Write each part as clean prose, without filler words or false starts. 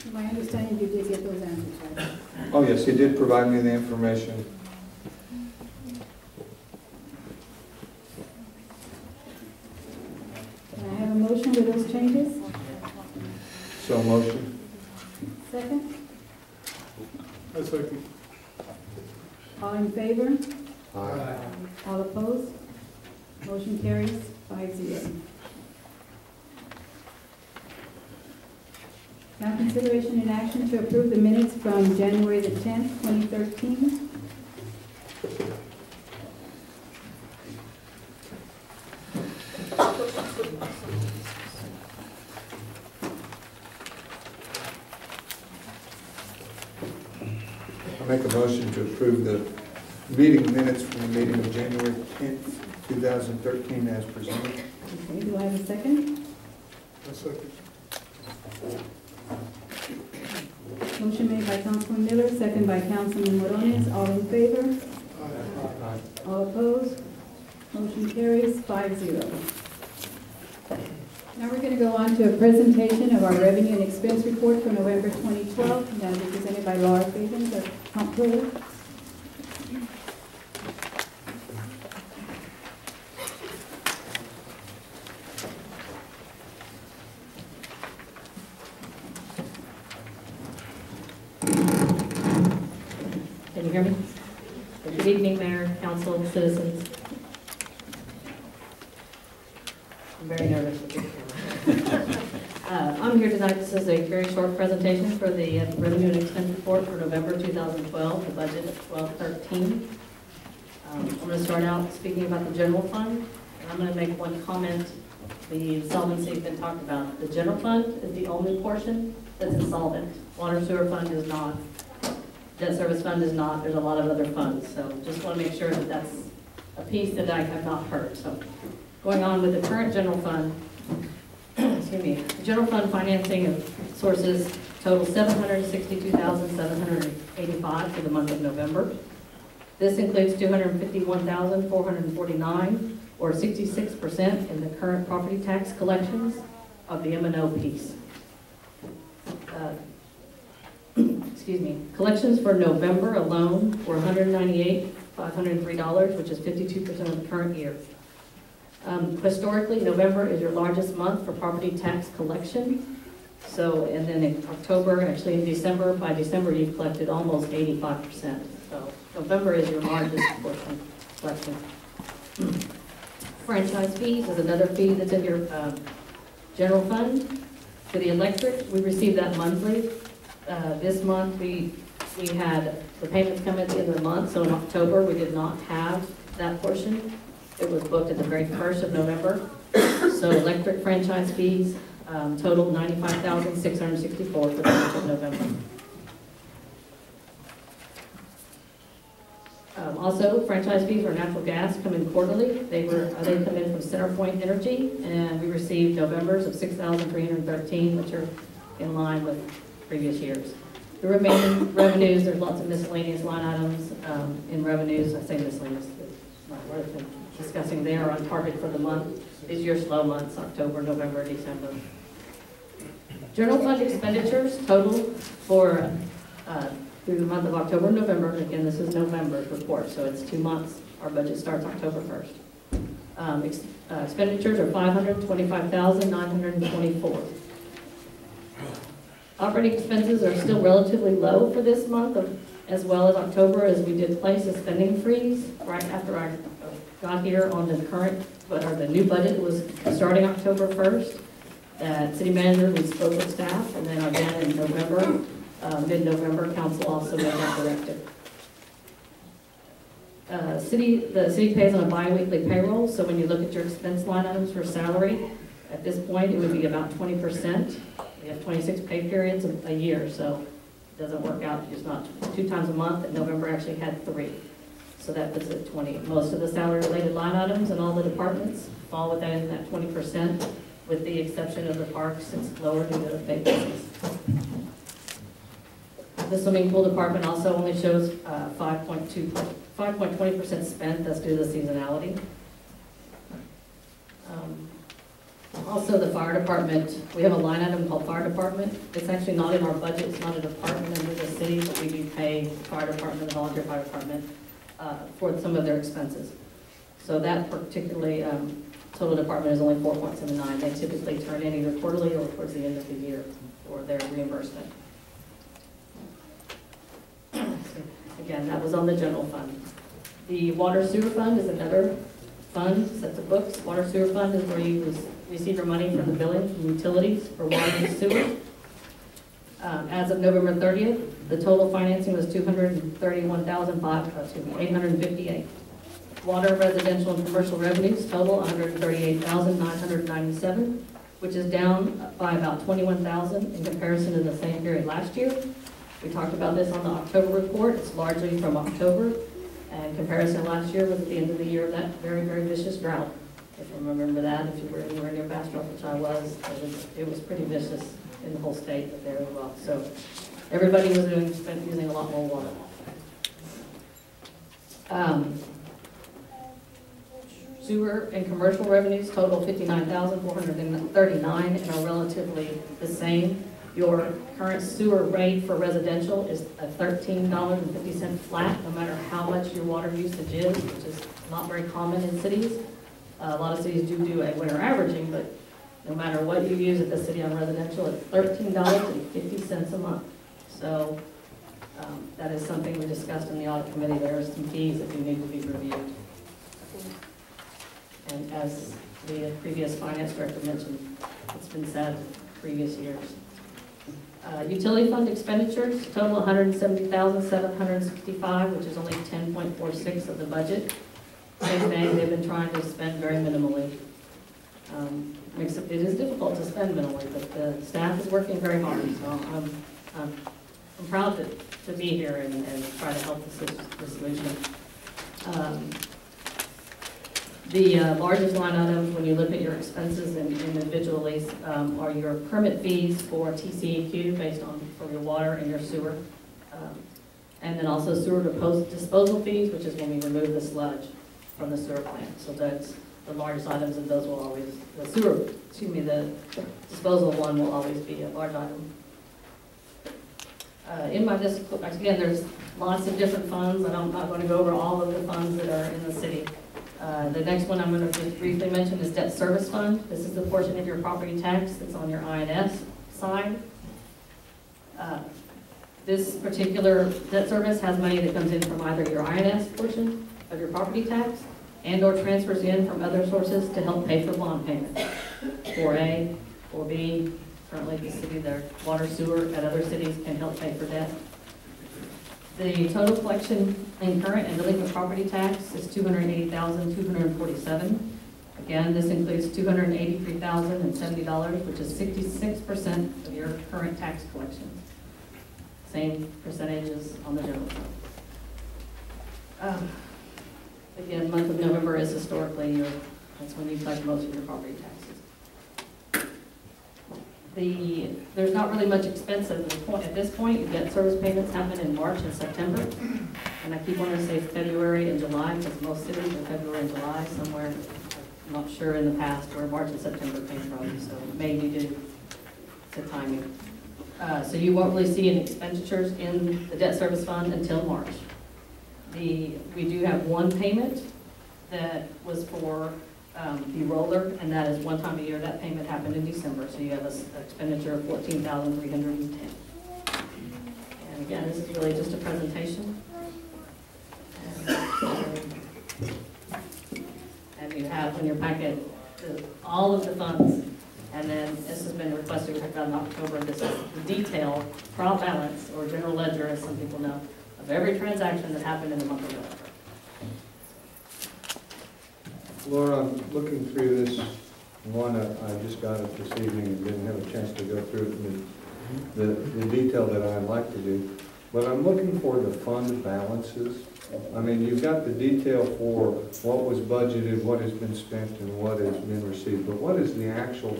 My understanding, you did get those answers, right? Oh, yes, he did provide me the information. Can I have a motion with those changes? So motion. Second? I second. All in favor? Aye. All opposed? Motion carries 5-0. Now consideration and action to approve the minutes from January the 10th, 2013. I make a motion to approve the meeting minutes from the meeting of January 10th, 2013 as presented. Okay, do I have a second? I second. Motion made by Councilman Miller, second by Councilman Morones. All in favor? Aye. All opposed? Motion carries 5-0. Now we're going to go on to a presentation of our revenue and expense report for November 2012. Now, be presented by Laura Fabens, our comptroller. Can you hear me? Good evening, Mayor, Council, citizens. I'm very nervous with this camera. I'm here tonight. This is a very short presentation for the revenue and expense report for November 2012, the budget of 1213. I'm going to start out speaking about the general fund, and I'm going to make one comment. The insolvency has been talked about. The general fund is the only portion that's insolvent. Water sewer fund is not. Debt service fund is not. There's a lot of other funds. So just want to make sure that that's a piece that I have not heard. So going on with the current general fund, excuse me, the general fund financing of sources total $762,785 for the month of November. This includes $251,449, or 66% in the current property tax collections of the M&O piece. Excuse me, collections for November alone were $198,503, which is 52% of the current year. Historically, November is your largest month for property tax collection. So, and then in October, actually in December, by December you've collected almost 85%. So November is your largest portion collection. Franchise fees is another fee that's in your general fund. For the electric, we receive that monthly. This month we had the payments come at the end of the month, so in October we did not have that portion. It was booked at the very 1st of November. So electric franchise fees totaled $95,664 for the month of November. Also, franchise fees for natural gas come in quarterly. They come in from CenterPoint Energy, and we received November's of $6,313, which are in line with previous years. The remaining revenues, there's lots of miscellaneous line items in revenues. I say miscellaneous, it's not worth it. Discussing there on target for the month. These are your slow months, October, November, December. General fund expenditures total for through the month of October and November. Again, this is November's report, so it's 2 months. Our budget starts October 1st. Expenditures are $525,924. Operating expenses are still relatively low for this month, as well as October, as we did place a spending freeze right after I got here on the current, or the new budget that was starting October 1st. City manager, we spoke with staff, and then again in November, mid-November, council also made that directive. The city pays on a bi-weekly payroll, so when you look at your expense line items for salary, at this point, it would be about 20%. We have 26 pay periods a year, so it doesn't work out. It's not 2 times a month, and November actually had 3. So that puts it at 20. Most of the salary-related line items in all the departments fall within that 20%, with the exception of the parks, since it's lower due to vacancies. The swimming pool department also only shows 5.20% spent. That's due to the seasonality. Also, the fire department, we have a line item called fire department. It's actually not in our budget, it's not a department under the city, but we do pay fire department, volunteer fire department, for some of their expenses. So that particularly, total department is only 4.79. They typically turn in either quarterly or towards the end of the year for their reimbursement. Again, that was on the general fund. The water sewer fund is another fund, sets of books. Water sewer fund is where you receive your money from the billing from utilities for water and sewer. As of November 30th, the total financing was $231,858. Water, residential, and commercial revenues total $138,997, which is down by about $21,000 in comparison to the same period last year. We talked about this on the October report. It's largely from October. And comparison last year was at the end of the year of that very, very vicious drought. If you remember that, if you were anywhere near Bastrop, which I was, it was pretty vicious in the whole state, but there as well. So everybody was using a lot more water. Sewer and commercial revenues total $59,439 and are relatively the same. Your current sewer rate for residential is $13.50 flat, no matter how much your water usage is, which is not very common in cities. A lot of cities do a winter averaging, but no matter what you use at the city on residential, it's $13.50 a month. So that is something we discussed in the audit committee. There are some fees that do need to be reviewed. And as the previous finance director mentioned, it's been said previous years. Utility fund expenditures total $170,765, which is only 10.46 of the budget. Same thing, they've been trying to spend very minimally. It is difficult to spend minimally, but the staff is working very hard. So I'm proud to be here and try to help the solution. The largest line items, when you look at your expenses individually, are your permit fees for TCEQ based on for your water and your sewer. And then also sewer disposal fees, which is when we remove the sludge from the sewer plant. So that's the largest items, and those will always, the disposal one will always be a large item. In my discipline, again, there's lots of different funds, and I'm not going to go over all of the funds that are in the city. The next one I'm going to just briefly mention is debt service fund. This is the portion of your property tax that's on your INS side. This particular debt service has money that comes in from either your INS portion of your property tax and or transfers in from other sources to help pay for bond payments. 4A, 4B, currently the city, their water, sewer at other cities can help pay for debt. The total collection in current and delinquent property tax is $280,247. Again, this includes $283,070, which is 66% of your current tax collections. Same percentages on the general fund. Again, month of November is historically that's when you collect most of your property taxes. There's not really much expense at this point. Your debt service payments happen in March and September. And I keep wanting to say February and July, because most cities are February and July, somewhere, I'm not sure in the past where March and September came from, so maybe due to timing. So you won't really see any expenditures in the debt service fund until March. We do have one payment that was for the roller, and that is one time a year. That payment happened in December, so you have an expenditure of $14,310. And again, this is really just a presentation. And you have in your packet all of the funds, and then this has been requested, we talked about in October, this is the detailed trial balance, or general ledger, as some people know, of every transaction that happened in the month of November. Laura, I'm looking through this one, I just got it this evening and didn't have a chance to go through it in the detail that I'd like to do. But I'm looking for the fund balances. I mean, you've got the detail for what was budgeted, what has been spent, and what has been received. But what is the actual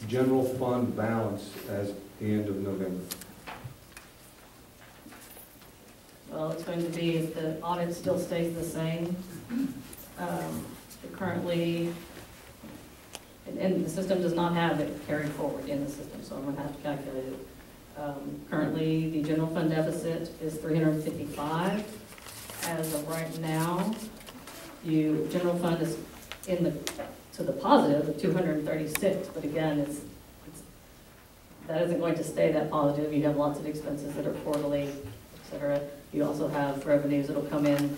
general fund balance as the end of November? Well, it's going to be, if the audit still stays the same, currently, and the system does not have it carried forward in the system, so I'm gonna have to calculate it. Currently, the general fund deficit is 355. As of right now, general fund is to the positive of 236, but again, that isn't going to stay that positive. You have lots of expenses that are quarterly, et cetera. You also have revenues that'll come in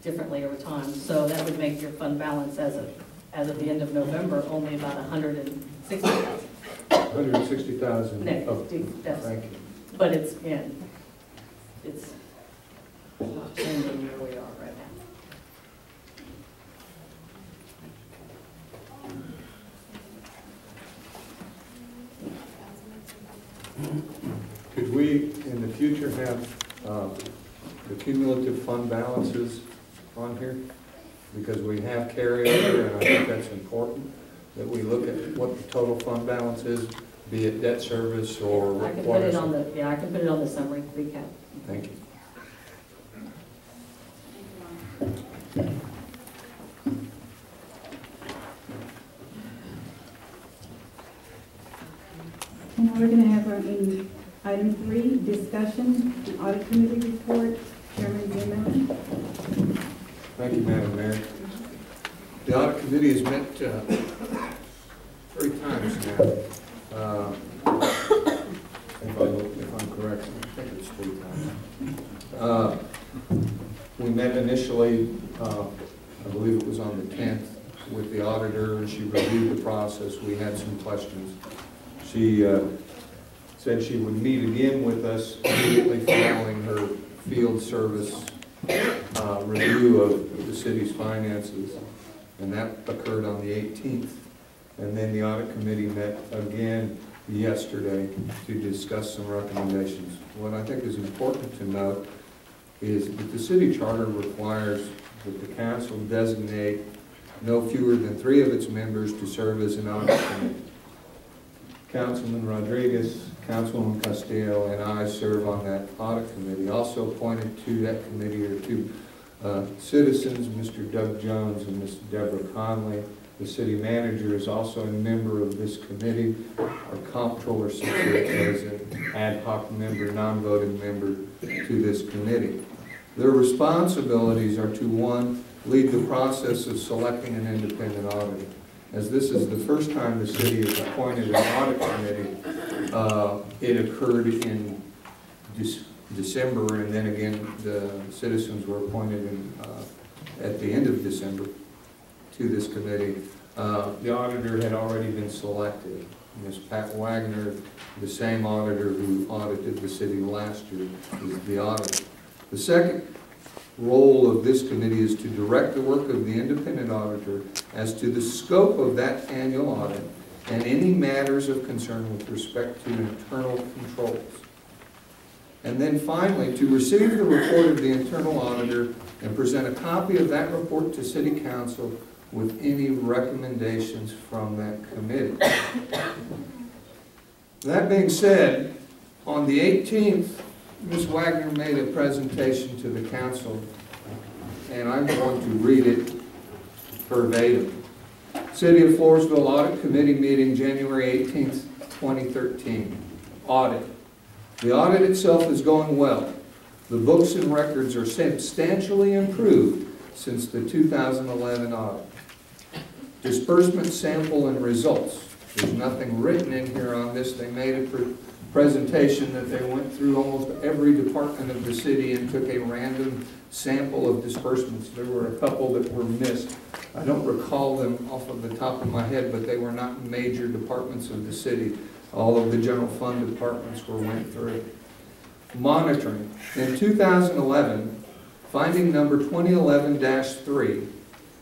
differently over time. So that would make your fund balance as of the end of November only about 160,000. 160,000. Negative deficit. Thank you. But it's not changing where we are right now. Could we, in the future, have the cumulative fund balances on here? Because we have carryover, and I think that's important, that we look at what the total fund balance is, be it debt service or I can put it on water. I can put it on the summary recap. Thank you. And now we're going to have in item 3, discussion, audit committee report. Chairman Jim. Thank you, Madam Mayor. The audit committee has met 3 times now. If I'm correct, I think it's 3 times. We met initially, I believe it was on the 10th, with the auditor, and she reviewed the process. We had some questions. She said she would meet again with us immediately following her field service review of the city's finances, and that occurred on the 18th. And then the audit committee met again yesterday to discuss some recommendations. What I think is important to note is that the city charter requires that the council designate no fewer than 3 of its members to serve as an audit committee. Councilman Rodriguez, Councilwoman Castillo, and I serve on that audit committee. Also appointed to that committee are 2 citizens, Mr. Doug Jones and Ms. Deborah Conley. The city manager is also a member of this committee. Our comptroller sits here as an ad hoc member, non-voting member to this committee. Their responsibilities are to, 1, lead the process of selecting an independent auditor. As this is the first time the city has appointed an audit committee, it occurred in December, and then again the citizens were appointed at the end of December to this committee. The auditor had already been selected. Ms. Pat Wagner, the same auditor who audited the city last year, is the auditor. The second role of this committee is to direct the work of the independent auditor as to the scope of that annual audit and any matters of concern with respect to internal controls. And then finally, to receive the report of the internal auditor and present a copy of that report to City Council with any recommendations from that committee. That being said, on the 18th, Ms. Wagner made a presentation to the council, and I'm going to read it verbatim. City of Floresville Audit Committee meeting January 18th, 2013. Audit. The audit itself is going well. The books and records are substantially improved since the 2011 audit. Disbursement sample and results. There's nothing written in here on this. They made a presentation that they went through almost every department of the city and took a random sample of disbursements. There were a couple that were missed. I don't recall them off of the top of my head, but they were not major departments of the city. All of the general fund departments went through. Monitoring. In 2011, finding number 2011-3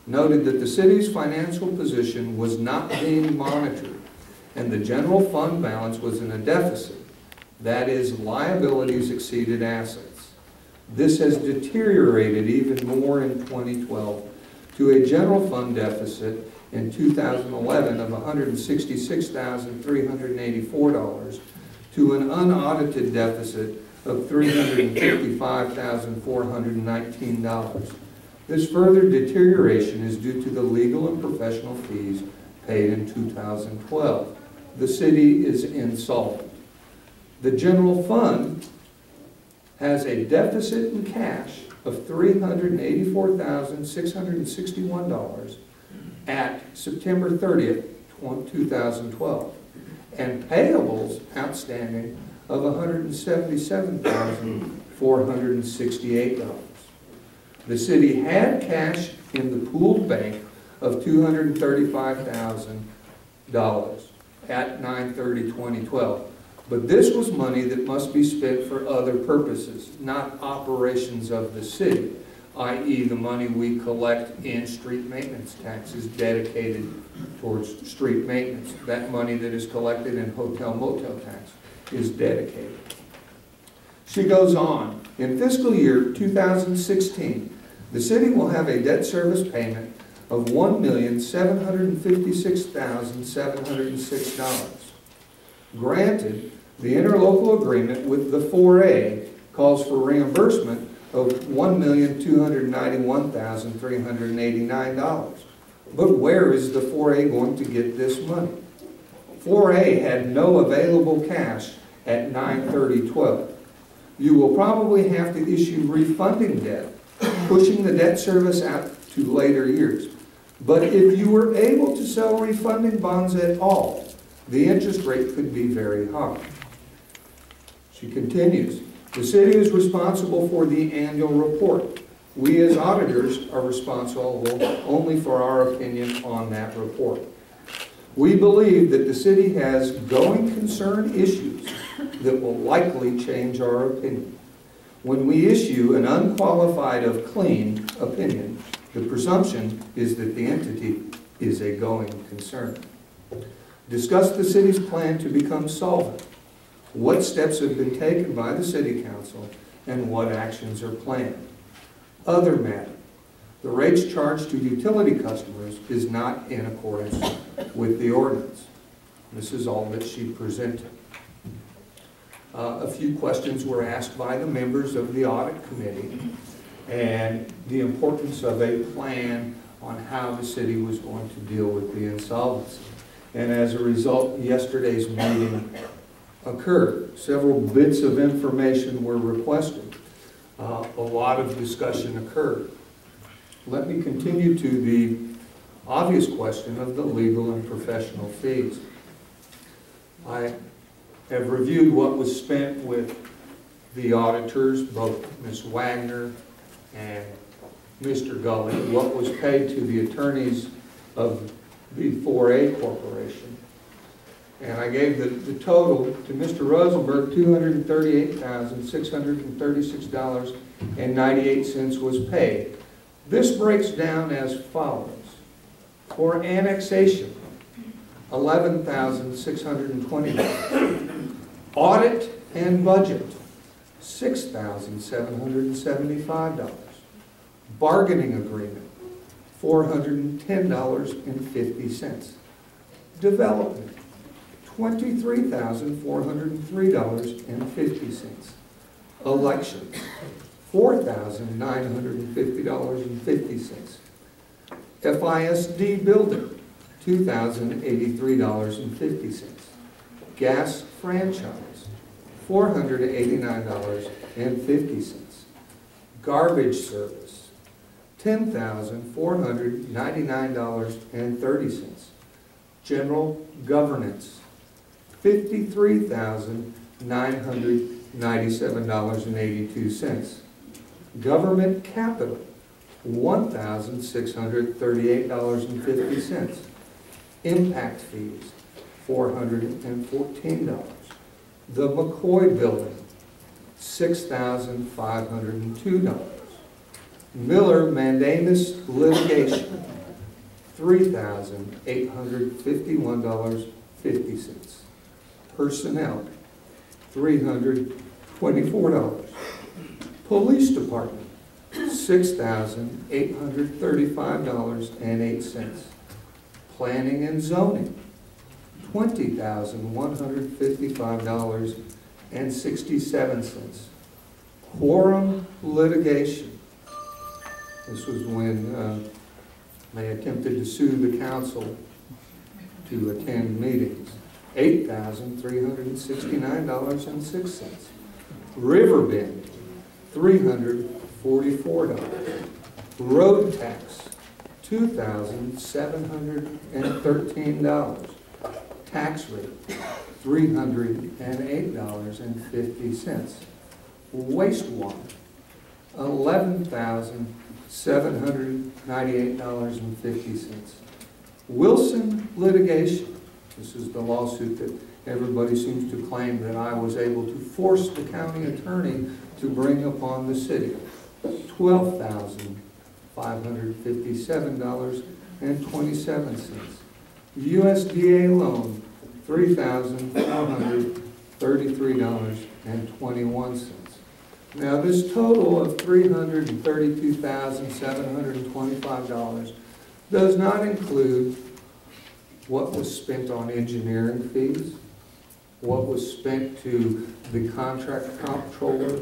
noted that the city's financial position was not being monitored and the general fund balance was in a deficit. That is, liabilities exceeded assets. This has deteriorated even more in 2012 to a general fund deficit in 2011 of $166,384 to an unaudited deficit of $355,419. This further deterioration is due to the legal and professional fees paid in 2012. The city is insolvent. The general fund has a deficit in cash of $384,661 at September 30th, 2012, and payables outstanding of $177,468. The city had cash in the pooled bank of $235,000 at 9/30/2012. But this was money that must be spent for other purposes, not operations of the city, i.e. the money we collect in street maintenance taxes dedicated towards street maintenance. That money that is collected in hotel motel tax is dedicated. She goes on, in fiscal year 2016, the city will have a debt service payment of $1,756,706. Granted, the interlocal agreement with the 4A calls for reimbursement of $1,291,389. But where is the 4A going to get this money? 4A had no available cash at 9/30/12. You will probably have to issue refunding debt, pushing the debt service out to later years. But if you were able to sell refunding bonds at all, the interest rate could be very high. She continues, the city is responsible for the annual report. We as auditors are responsible only for our opinion on that report. We believe that the city has going concern issues that will likely change our opinion. When we issue an unqualified of clean opinion, the presumption is that the entity is a going concern. Discuss the city's plan to become solvent. What steps have been taken by the city council and what actions are planned? Other matter. The rates charged to utility customers is not in accordance with the ordinance. This is all that she presented. A few questions were asked by the members of the audit committee and the importance of a plan on how the city was going to deal with the insolvency. And as a result, yesterday's meeting occurred. Several bits of information were requested. A lot of discussion occurred. Let me continue to the obvious question of the legal and professional fees. I have reviewed what was spent with the auditors, both Ms. Wagner and Mr. Gully, what was paid to the attorneys of the 4A Corporation. And I gave the total to Mr. Rosenberg, $238,636.98 was paid. This breaks down as follows. For annexation, $11,620. Audit and budget, $6,775. Bargaining agreement, $410.50. Development, $23,403.50. Elections, $4,950.50. FISD building, $2,083.50. Gas franchise, $489.50. Garbage service, $10,499.30. General governance, $53,997.82. Government capital, $1,638.50. Impact fees, $414. The McCoy building, $6,502. Miller mandamus litigation, $3,851.50. Personnel, $324. Police department, $6,835.08. Planning and zoning, $20,155.67. Quorum litigation. This was when they attempted to sue the council to attend meetings, $8,369.06. Riverbend, $344. Road tax, $2,713. Tax rate, $308.50. Wastewater, $11,798.50. Wilson litigation, this is the lawsuit that everybody seems to claim that I was able to force the county attorney to bring upon the city, $12,557.27. USDA loan, $3,433.21. Now, this total of $332,725 does not include what was spent on engineering fees, what was spent to the contract comptroller,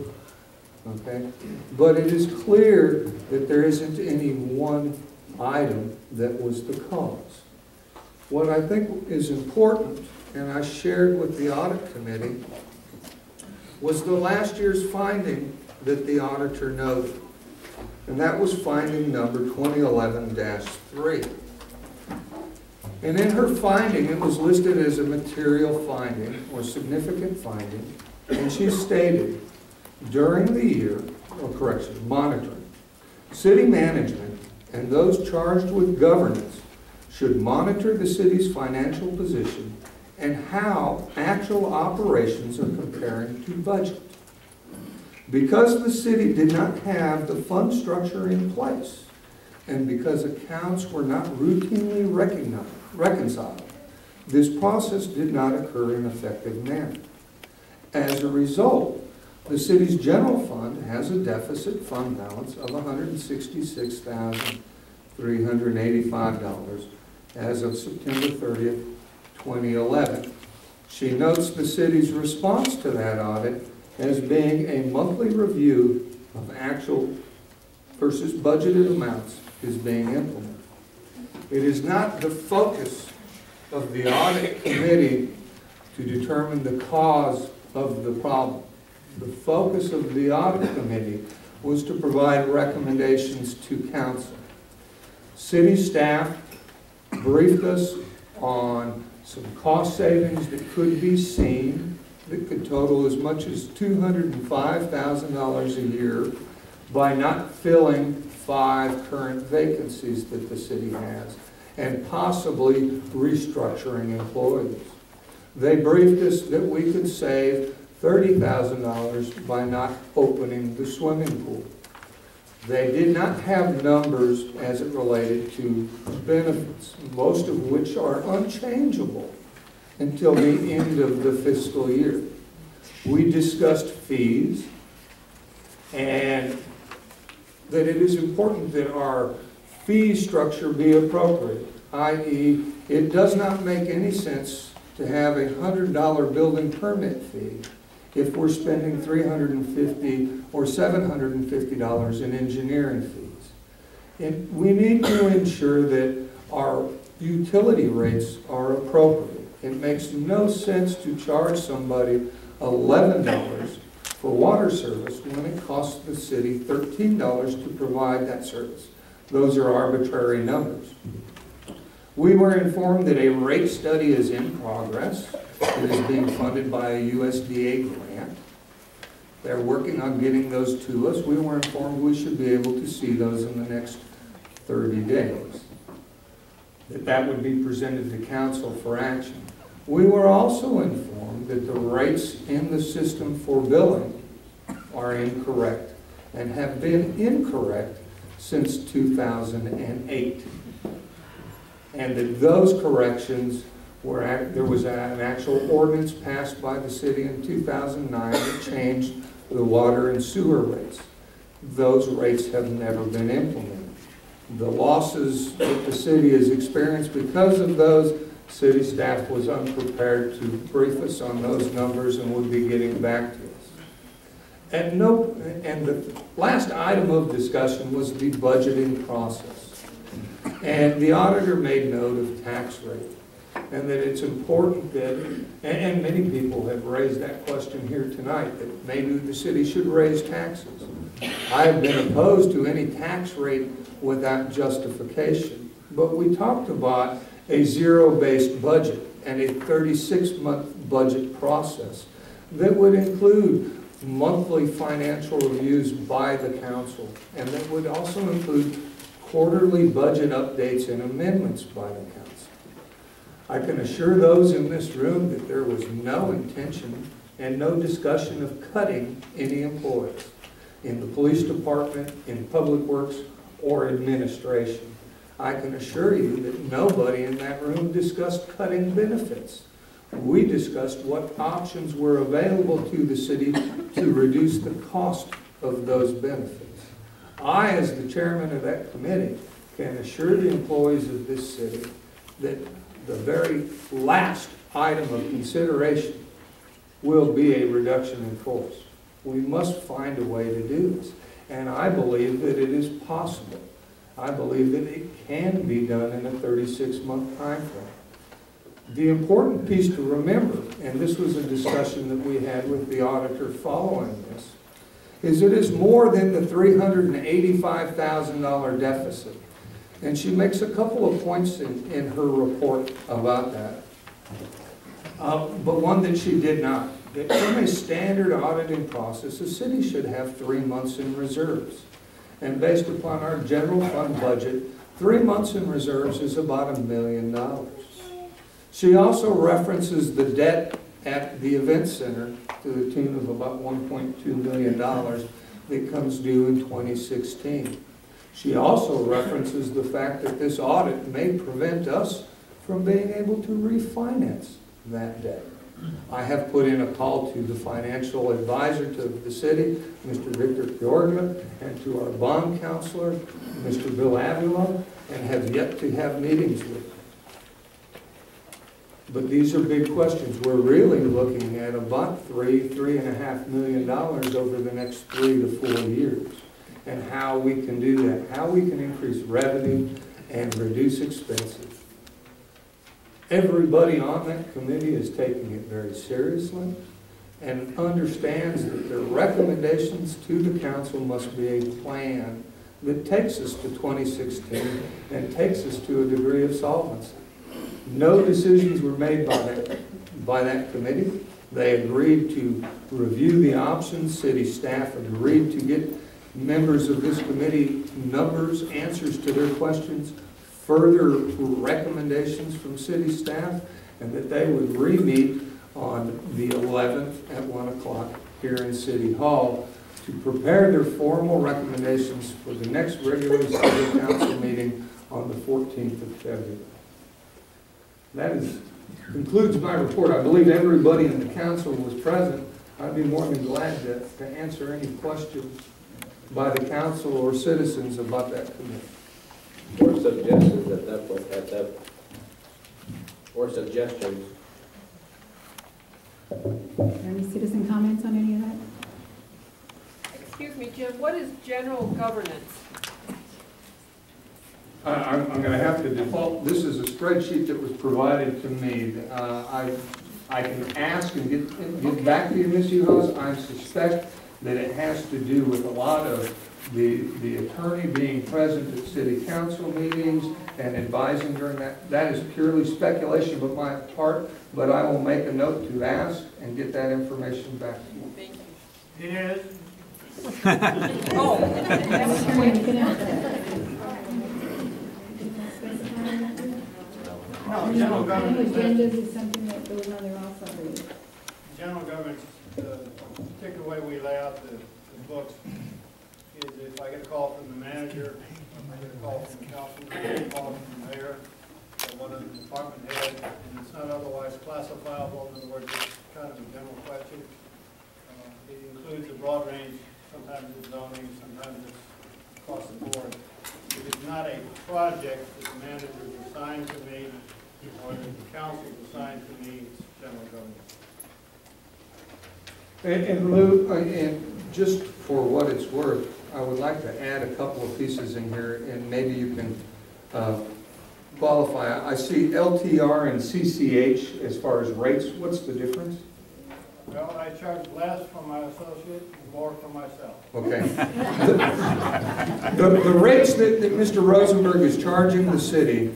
okay? But it is clear that there isn't any one item that was the cause. What I think is important, and I shared with the audit committee, was the last year's finding that the auditor noted. And that was finding number 2011-3. And in her finding, it was listed as a material finding or significant finding. And she stated, during the year, monitoring, city management and those charged with governance should monitor the city's financial position and how actual operations are comparing to budget. Because the city did not have the fund structure in place, and because accounts were not routinely reconciled, this process did not occur in an effective manner. As a result, the city's general fund has a deficit fund balance of $166,385 as of September 30th, 2011. She notes the city's response to that audit as being a monthly review of actual versus budgeted amounts is being implemented. It is not the focus of the audit committee to determine the cause of the problem. The focus of the audit committee was to provide recommendations to council. City staff briefed us on some cost savings that could be seen that could total as much as $205,000 a year by not filling 5 current vacancies that the city has and possibly restructuring employees. They briefed us that we could save $30,000 by not opening the swimming pool. They did not have numbers as it related to benefits, most of which are unchangeable until the end of the fiscal year. We discussed fees and that it is important that our fee structure be appropriate, i.e., it does not make any sense to have a $100 building permit fee if we're spending $350 or $750 in engineering fees. And we need to ensure that our utility rates are appropriate. It makes no sense to charge somebody $11 for water service when it costs the city $13 to provide that service. Those are arbitrary numbers. We were informed that a rate study is in progress. It is being funded by a USDA grant. They're working on getting those to us. We were informed we should be able to see those in the next 30 days. That would be presented to council for action. We were also informed that the rates in the system for billing are incorrect and have been incorrect since 2008. And that those corrections were, there was an actual ordinance passed by the city in 2009 that changed the water and sewer rates. Those rates have never been implemented. The losses that the city has experienced because of those, city staff was unprepared to brief us on those numbers and would be getting back to us. And the last item of discussion was the budgeting process. And the auditor made note of tax rate. and that it's important that, and many people have raised that question here tonight, that maybe the city should raise taxes. I have been opposed to any tax rate without justification, but we talked about a zero-based budget and a 36-month budget process that would include monthly financial reviews by the council, and that would also include quarterly budget updates and amendments by the council. I can assure those in this room that there was no intention and no discussion of cutting any employees in the police department, in public works, or administration. I can assure you that nobody in that room discussed cutting benefits. We discussed what options were available to the city to reduce the cost of those benefits. I, as the chairman of that committee, can assure the employees of this city that the very last item of consideration will be a reduction in force. We must find a way to do this. And I believe that it is possible. I believe that it can be done in a 36-month time frame. The important piece to remember, and this was a discussion that we had with the auditor following this, is it is more than the $385,000 deficit. And she makes a couple of points in her report about that. But one that she did not. That from a standard auditing process, the city should have 3 months in reserves. And based upon our general fund budget, 3 months in reserves is about $1 million. She also references the debt at the event center to the tune of about $1.2 million that comes due in 2016. She also references the fact that this audit may prevent us from being able to refinance that debt. I have put in a call to the financial advisor to the city, Mr. Victor Piorga, and to our bond counselor, Mr. Bill Avila, and have yet to have meetings with them. But these are big questions. We're really looking at about $3.5 million over the next 3 to 4 years. And how we can do that, how we can increase revenue and reduce expenses. Everybody on that committee is taking it very seriously and understands that their recommendations to the council must be a plan that takes us to 2016 and takes us to a degree of solvency. No decisions were made by that committee. They agreed to review the options. City staff agreed to get members of this committee numbers, answers to their questions, further recommendations from city staff, and that they would re-meet on the 11th at 1 o'clock here in City Hall to prepare their formal recommendations for the next regular city council meeting on the 14th of February. That concludes my report. I believe everybody in the council was present. I'd be more than glad to answer any questions by the council or citizens about that committee. Or suggestions or suggestions. Any citizen comments on any of that? Excuse me, Jim, what is general governance? I'm going to have to default. This is a spreadsheet that was provided to me. I can ask and get back to you, Ms. Uhas. I suspect that it has to do with a lot of the attorney being present at city council meetings and advising during that. That is purely speculation on my part, but I will make a note to ask and get that information back to you. Thank you. Yes. Oh. No, general government. Agendas is something that goes on there also. General government, the particular way we lay out the books is if I get a call from the manager, if I get a call from the council, I get a call from the mayor, or one of the department heads, and it's not otherwise classifiable, in other words, it's kind of a general question. It includes a broad range, sometimes it's zoning, sometimes it's across the board. If it's not a project that the manager is assigned to me, or that the council is assigned to me, it's general government. And Lou, and just for what it's worth, I would like to add a couple of pieces in here, and maybe you can qualify. I see LTR and CCH as far as rates. What's the difference? Well, I charge less for my associate and more for myself. Okay. The rates that Mr. Rosenberg is charging the city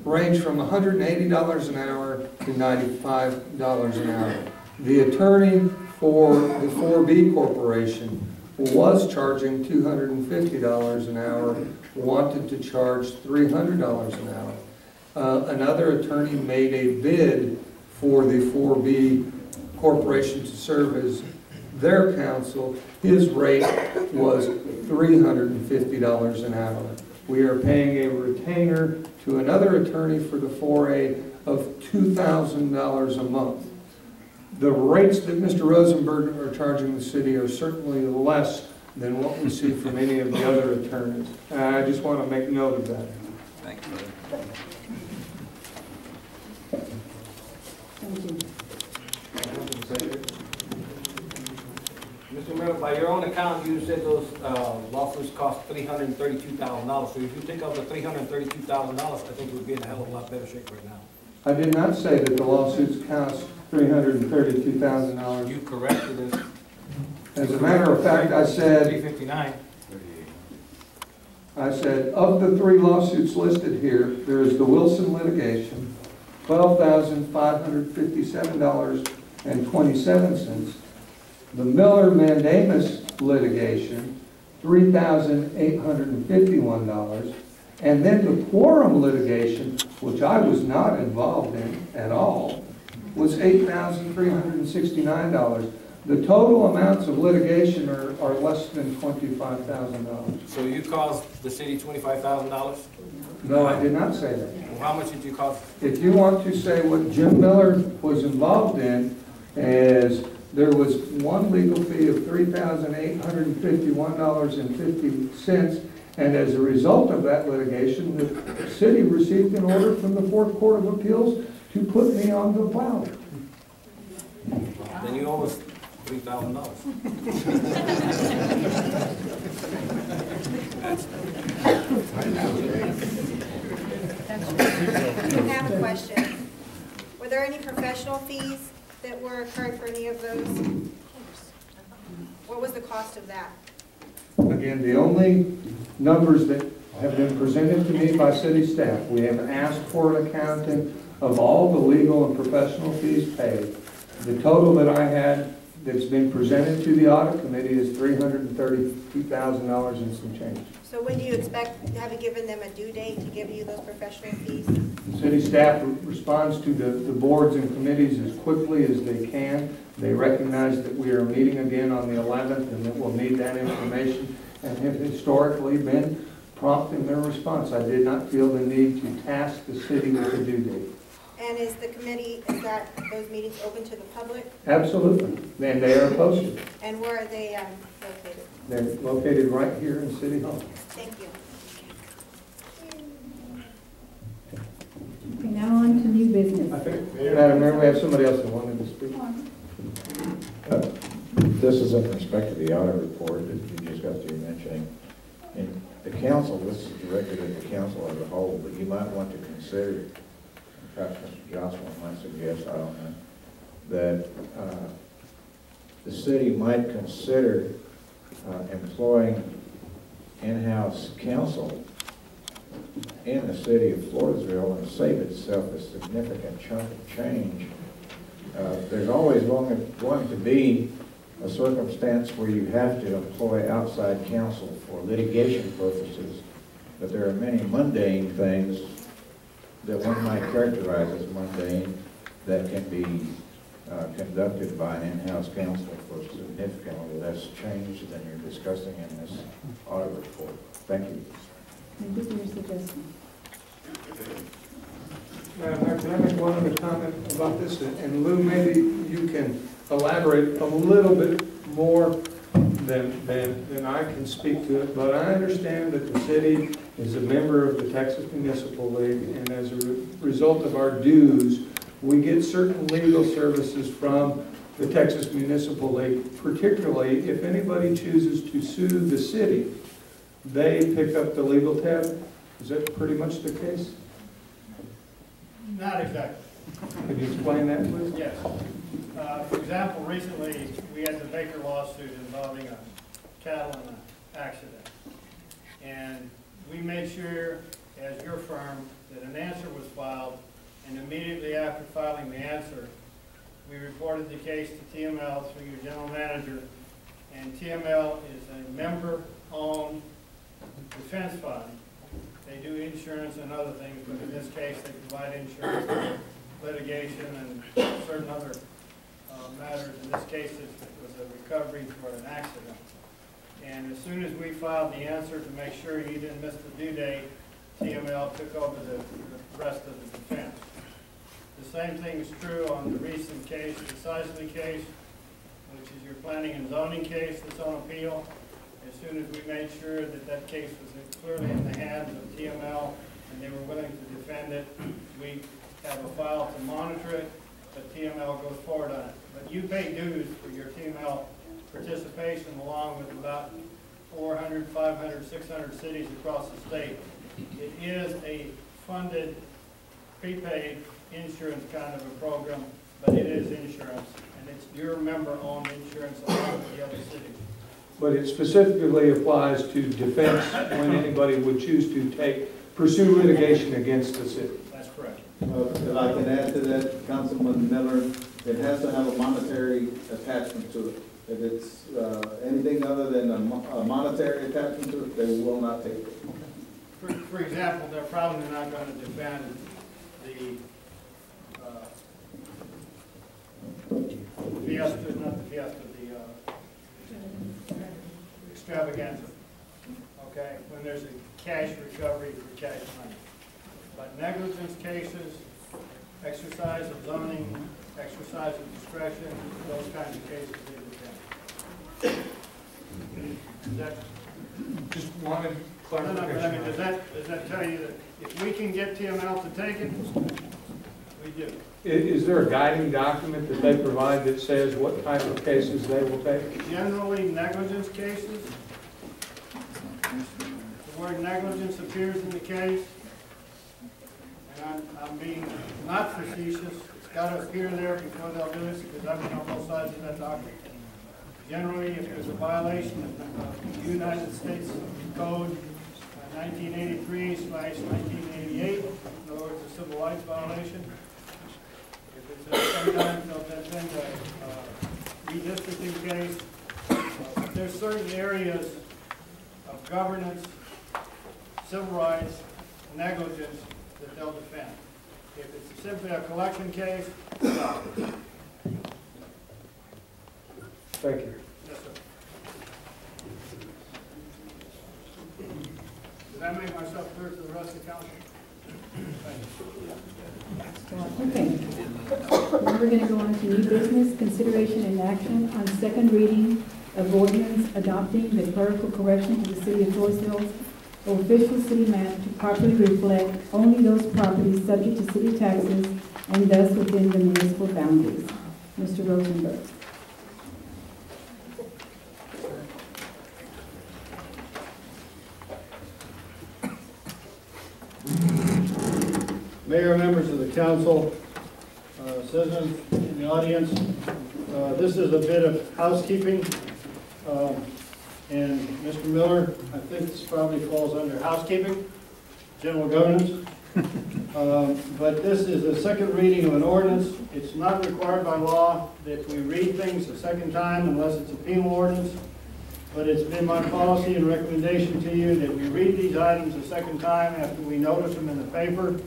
range from $180 an hour to $95 an hour. The attorney for the 4B Corporation was charging $250 an hour, wanted to charge $300 an hour. Another attorney made a bid for the 4B Corporation to serve as their counsel. His rate was $350 an hour. We are paying a retainer to another attorney for the 4A of $2,000 a month. The rates that Mr. Rosenberg are charging the city are certainly less than what we see from any of the other attorneys. And I just want to make note of that. Thank you. Thank you. Mr. Mayor, by your own account, you said those lawsuits cost $332,000. So if you take out the $332,000, I think we'd be in a hell of a lot better shape right now. I did not say that the lawsuits cost $332,000. You corrected it. As a matter of fact, I said, $359. of the 3 lawsuits listed here, there is the Wilson litigation, $12,557.27. The Miller mandamus litigation, $3,851. And then the quorum litigation, which I was not involved in at all, was $8,369. The total amounts of litigation are less than $25,000. So you cost the city $25,000? No, I did not say that. Well, how much did you cost? If you want to say what Jim Miller was involved in, as there was one legal fee of $3,851.50, and as a result of that litigation, the city received an order from the 4th Court of Appeals to put me on the ballot. Then you owe us $3,000. I have a question. Were there any professional fees that were incurred for any of those? What was the cost of that? Again, the only numbers that have been presented to me by city staff, we have asked for an accounting of all the legal and professional fees paid. The total that I had that's been presented to the audit committee is $332,000 and some change. So when do you expect, have you given them a due date to give you those professional fees? City staff responds to the boards and committees as quickly as they can. They recognize that we are meeting again on the 11th and that we'll need that information, and have historically been prompt in their response. I did not feel the need to task the city with a due date. And is the committee, is that, those meetings open to the public? Absolutely. And they are posted. And where are they located? They're located right here in City Hall. Thank you. Okay, now on to new business. Madam Mayor, we have somebody else that wanted to speak. This is in respect to the audit report that you just got through mentioning. In the council, this is directed at the council as a whole, but you might want to consider, perhaps Mr. Jocelyn might suggest, I don't know, that the city might consider employing in-house counsel in the city of Floresville and save itself a significant chunk of change. There's always going to be a circumstance where you have to employ outside counsel for litigation purposes, but there are many mundane things that one might characterize as mundane that can be conducted by an in-house counsel for significantly less change than you're discussing in this audit report. Thank you. Thank you for your suggestion. Madam Mayor, can I make one other comment about this? And Lou, maybe you can elaborate a little bit more than I can speak to it, but I understand that the city is a member of the Texas Municipal League, and as a result of our dues, we get certain legal services from the Texas Municipal League, particularly if anybody chooses to sue the city. They pick up the legal tab Is that pretty much the case? Not exactly. Could you explain that, please? Yes. For example, recently, we had the Baker lawsuit involving a cattle in an accident. And we made sure, as your firm, that an answer was filed, and immediately after filing the answer, we reported the case to TML through your general manager, and TML is a member-owned defense fund. They do insurance and other things, but in this case, they provide insurance, litigation, and certain other matters. In this case, it was a recovery for an accident. And as soon as we filed the answer to make sure you didn't miss the due date, TML took over the rest of the defense. The same thing is true on the recent case, the Sisley case, which is your planning and zoning case that's on appeal. As soon as we made sure that that case was clearly in the hands of TML and they were willing to defend it, we have a file to monitor it, but TML goes forward on it. But you pay dues for your TML participation along with about 400, 500, 600 cities across the state. It is a funded, prepaid insurance kind of a program, but it is insurance, and it's your member-owned insurance along with the other cities. But it specifically applies to defense when anybody would choose to pursue litigation against the city. That's correct. If I can add to that, Councilman Miller, it has to have a monetary attachment to it. If it's anything other than a monetary attachment to it, they will not take it. For example, they're probably not going to defend the Fiesta, not the Fiesta, the extravaganza, okay, when there's a cash recovery for cash money. But negligence cases, exercise of zoning, exercise of discretion, those kinds of cases they defend. Is that? Just wanted No, but I clarification. mean, does that tell you that if we can get TML to take it, we do? Is there a guiding document that they provide that says what type of cases they will take? Generally negligence cases. The word negligence appears in the case. And I'm being not facetious. It's got to appear there before they'll do this, because I've been on both sides of that document. Generally, if there's a violation of the United States Code 1983/1988, in other words, a civil rights violation, if it's sometimes they'll defend a redistricting case, there's certain areas of governance, civil rights, negligence that they'll defend. If it's simply a collection case, stop it. Thank you. Yes, sir. Did I make myself clear to the rest of the council? Okay. Now we're going to go on to new business, consideration and action on second reading of ordinance adopting the clerical correction to the city of Floresville's official city map to properly reflect only those properties subject to city taxes and thus within the municipal boundaries. Mr. Rosenberg. Mayor, members of the council, citizens in the audience, this is a bit of housekeeping. And Mr. Miller, I think this probably falls under housekeeping, general governance. But this is a second reading of an ordinance. It's not required by law that we read things a second time unless it's a penal ordinance. But it's been my policy and recommendation to you that we read these items a second time after we notice them in the paper.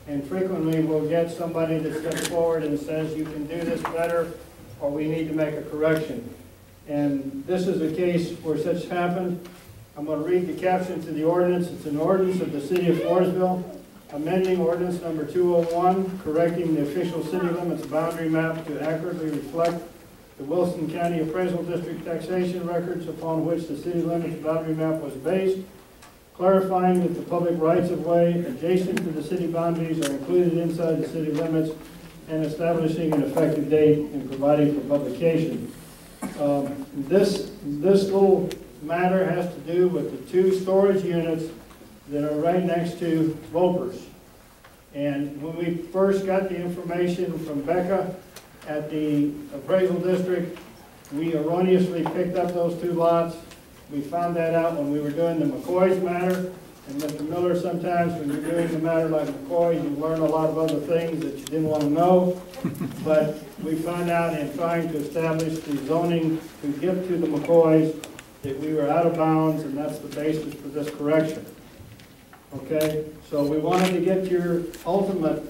And frequently we'll get somebody that steps forward and says, you can do this better, or we need to make a correction. And this is a case where such happened. I'm going to read the caption to the ordinance. It's an ordinance of the city of Floresville, amending ordinance number 201, correcting the official city limits boundary map to accurately reflect the Wilson County Appraisal District taxation records upon which the city limits boundary map was based, clarifying that the public rights-of-way adjacent to the city boundaries are included inside the city limits, and establishing an effective date and providing for publication. This little matter has to do with the two storage units that are right next to Lopers. And when we first got the information from Becca at the appraisal district, we erroneously picked up those 2 lots. We found that out when we were doing the McCoy's matter. And Mr. Miller, sometimes when you're doing the matter like McCoy's, you learn a lot of other things that you didn't want to know. But we found out in trying to establish the zoning to give to the McCoy's that we were out of bounds, and that's the basis for this correction. Okay, so we wanted to get your ultimate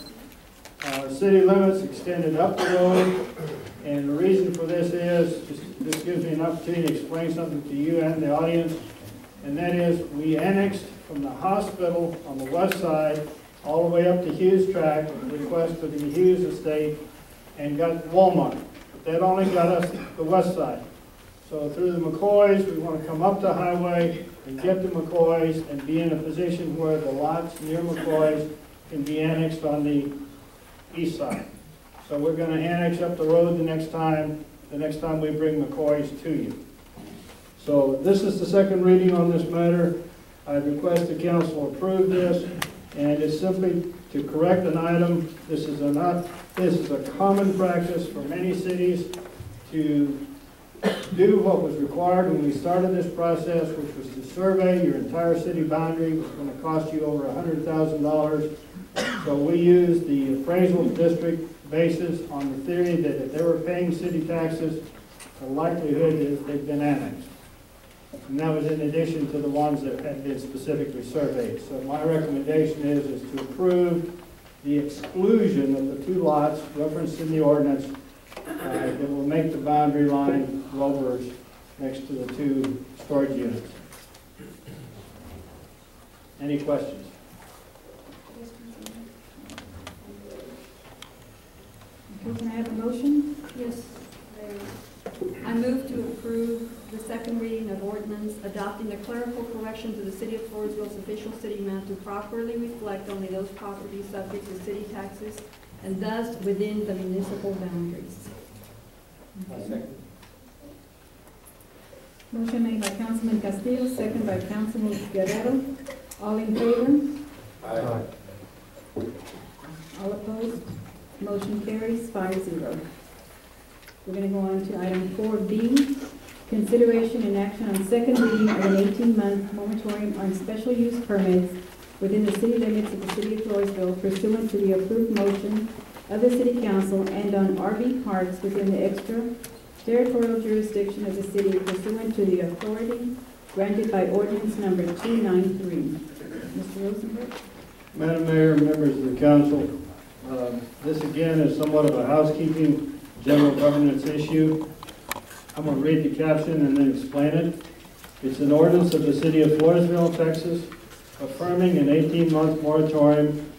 city limits extended up the road, and the reason for this is, this gives me an opportunity to explain something to you and the audience, and that is we annexed from the hospital on the west side all the way up to Hughes Track, request for the Hughes estate, and got Walmart. That only got us the west side. So through the McCoy's, we want to come up the highway and get to McCoy's and be in a position where the lots near McCoy's can be annexed on the east side. So we're going to annex up the road the next time we bring McCoy's to you. So this is the second reading on this matter. I request the council approve this, and it's simply to correct an item. This is a common practice for many cities to do what was required when we started this process, which was to survey your entire city boundary. It was going to cost you over $100,000. So we used the appraisal district basis on the theory that if they were paying city taxes, the likelihood is they've been annexed. And that was in addition to the ones that had been specifically surveyed. So my recommendation is to approve the exclusion of the 2 lots referenced in the ordinance that will make the boundary line Rovers next to the 2 storage units. Any questions? Okay, can I have a motion? Yes. I move to approve the second reading of ordinance adopting a clerical correction to the City of Floresville's official city map to properly reflect only those properties subject to city taxes and thus within the municipal boundaries. Motion made by Councilman Castillo, second by Councilman Guerrero. All in favor? Aye. All opposed? Motion carries 5-0. We're going to go on to item 4B, consideration and action on second reading of an 18-month moratorium on special use permits within the city limits of the city of Floresville pursuant to the approved motion of the city council and on RV parks within the extraterritorial jurisdiction of the city pursuant to the authority granted by ordinance number 293. Mr. Rosenberg? Madam Mayor, members of the council, this again is somewhat of a housekeeping general governance issue. I'm going to read the caption and then explain it. It's an ordinance of the city of Floresville, Texas, affirming an 18-month moratorium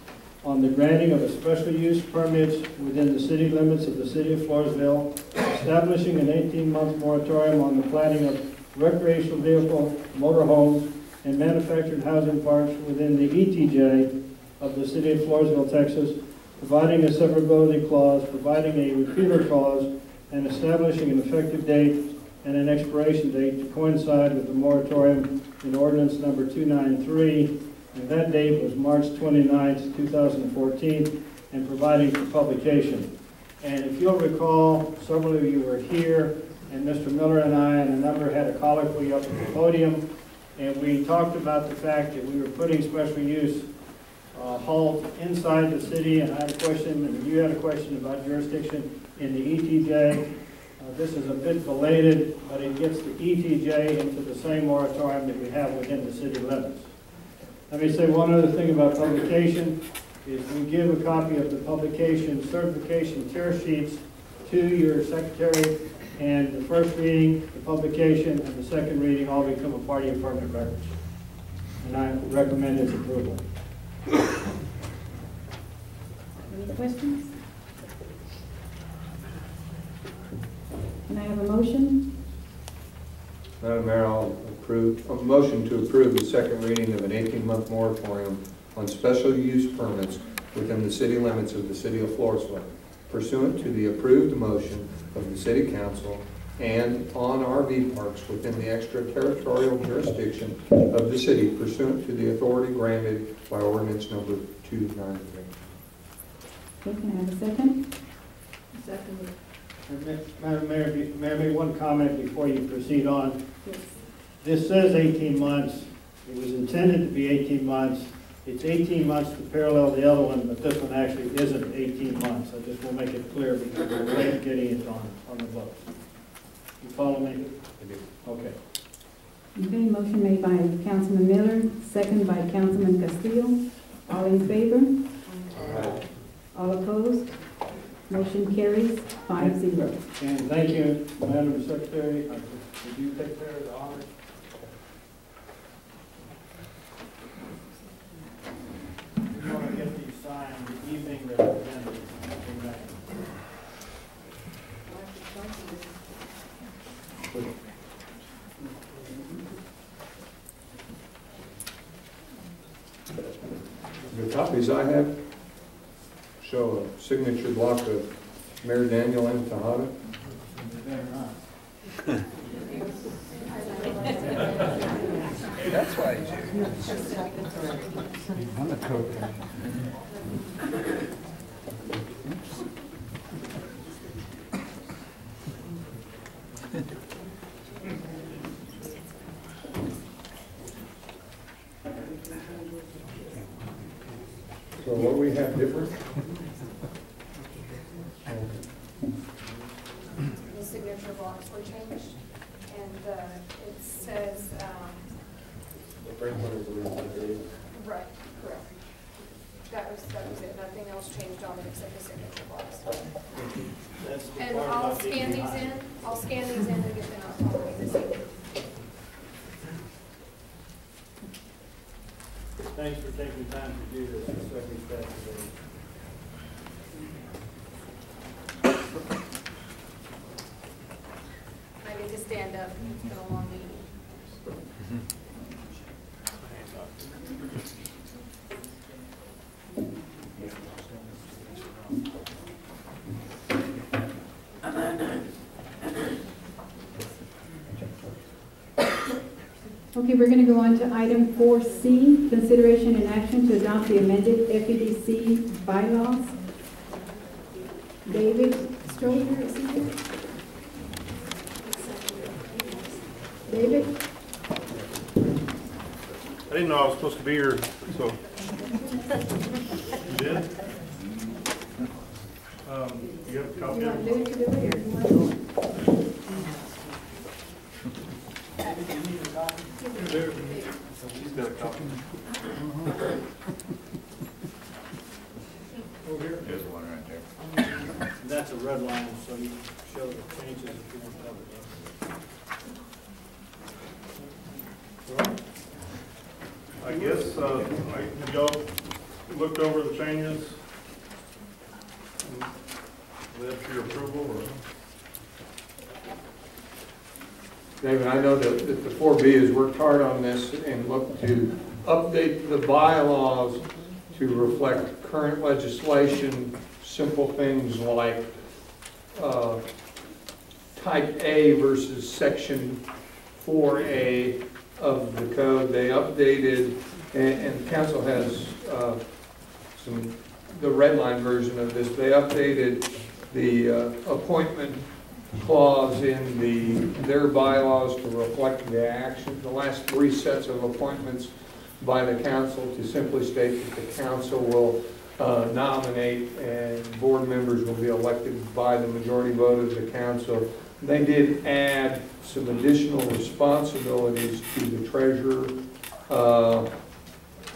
on the granting of a special use permits within the city limits of the city of Floresville, establishing an 18-month moratorium on the planning of recreational vehicle, motorhomes, and manufactured housing parks within the ETJ of the city of Floresville, Texas, providing a severability clause, providing a repealer clause, and establishing an effective date and an expiration date to coincide with the moratorium in ordinance number 293, and that date was March 29th, 2014, and providing for publication. And if you'll recall, several of you were here, and Mr. Miller and I and a number had a colloquy up at the podium, and we talked about the fact that we were putting special use halt inside the city, and I had a question, and you had a question about jurisdiction in the ETJ. This is a bit belated, but it gets the ETJ into the same moratorium that we have within the city limits. Let me say one other thing about publication, is we give a copy of the publication certification tear sheets to your secretary, and the first reading, the publication, and the second reading all become a part of your permanent records. And I recommend its approval. Any questions? Can I have a motion? Madam Mayor, I'll approve, a motion to approve the second reading of an 18-month moratorium on special use permits within the city limits of the city of Floresville, pursuant to the approved motion of the city council and on RV parks within the extraterritorial jurisdiction of the city pursuant to the authority granted by ordinance number 293. Okay, can I have a second? Second. Madam Mayor, may I make one comment before you proceed on? Yes. This says 18 months. It was intended to be 18 months. It's 18 months to parallel the other one, but this one actually isn't 18 months. I just want to make it clear because we're late getting it on the books. You follow me? I do. Okay. Okay, motion made by Councilman Miller, second by Councilman Castillo. All in favor? All opposed? Motion carries 5-0. And thank you, Madam Secretary. Did you take care of the honor? We want to get these signed the evening that we're in. The copies I have show a signature block of Mayor Daniel M. Tejada. That's why I'm a code. So what we have different? The signature blocks were changed, and it says, right, correct. That was it. Nothing else changed on it except the signature blocks. That's the And part I'll about being scan these behind. in. I'll scan these in and get them out to you this evening. Thanks for taking time to do this. It's every step of the way. I get to stand up. It's been a long meeting. Okay, we're going to go on to item 4C, consideration and action to adopt the amended FEDC bylaws. David Stroger, is he here? David? I didn't know I was supposed to be here, so. You did? You have a copy You of want it? David to do it, or you want? She's got a copy. Over here. There's one right there. That's a red line, so you show the changes if you want to cover them. I guess, have y'all looked over the changes? That's your approval, or? David, I know that the 4B has worked hard on this and looked to update the bylaws to reflect current legislation, simple things like type A versus section 4A of the code. They updated, and council has the red line version of this. They updated the appointment clause in their bylaws to reflect the action. The last 3 sets of appointments by the council to simply state that the council will nominate and board members will be elected by the majority vote of the council. They did add some additional responsibilities to the treasurer,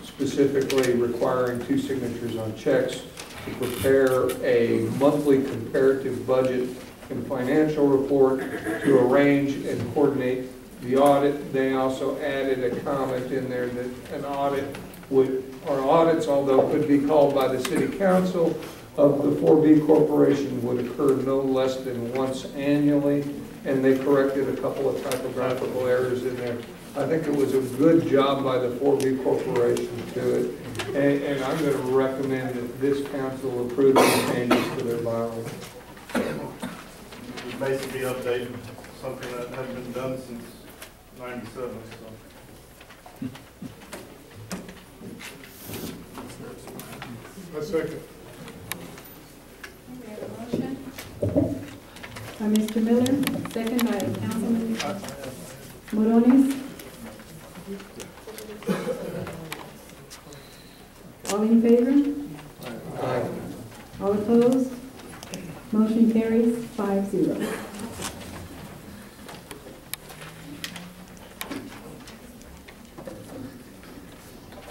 specifically requiring 2 signatures on checks to prepare a monthly comparative budget and financial report to arrange and coordinate the audit. They also added a comment in there that an audit or audits, although could be called by the city council of the 4B corporation, would occur no less than once annually, and they corrected a couple of typographical errors in there. I think it was a good job by the 4B corporation to do it, and I'm going to recommend that this council approve the changes to their bylaws. Basically updating something that hadn't been done since '97, so. A second. We have a motion. By Mr. Miller, second by Councilman Morones. All in favor? Aye. All opposed? Motion carries 5-0.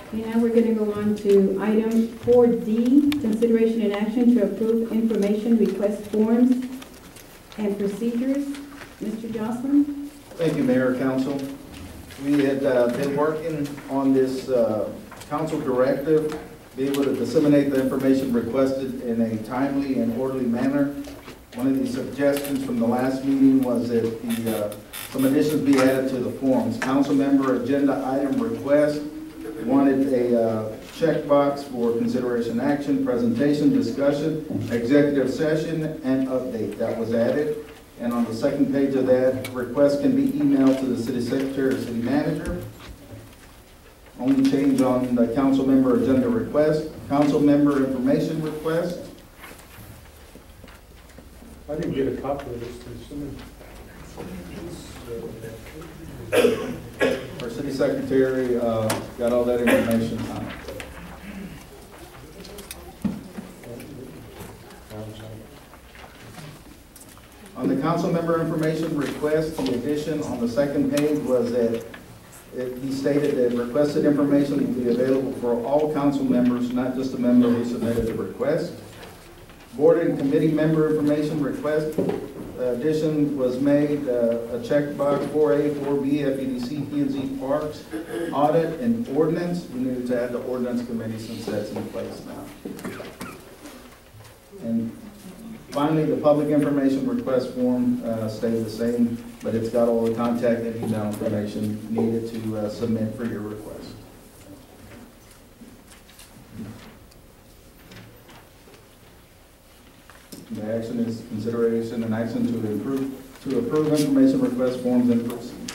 Okay, now we're going to go on to item 4D, consideration and action to approve information request forms and procedures. Mr. Jocelyn? Thank you, Mayor, Council. We had been working on this council directive, be able to disseminate the information requested in a timely and orderly manner. One of the suggestions from the last meeting was that some additions be added to the forms. Council member agenda item request wanted a checkbox for consideration action, presentation, discussion, executive session, and update. That was added. And on the second page of that, request can be emailed to the city secretary or city manager. Only change on the council member agenda request, council member information request. I didn't get a copy of this too soon. Our city secretary got all that information on it. On the council member information request, the addition on the second page was that he stated that requested information will be available for all council members, not just the member who submitted the request. Board and committee member information request addition was made, a checkbox 4A, 4B, FEDC, P&Z Parks, audit, and ordinance. We needed to add the ordinance committee since that's in place now. And finally, the public information request form stays the same, but it's got all the contact and email information needed to submit for your request. The action is consideration and action to approve information request forms and procedures.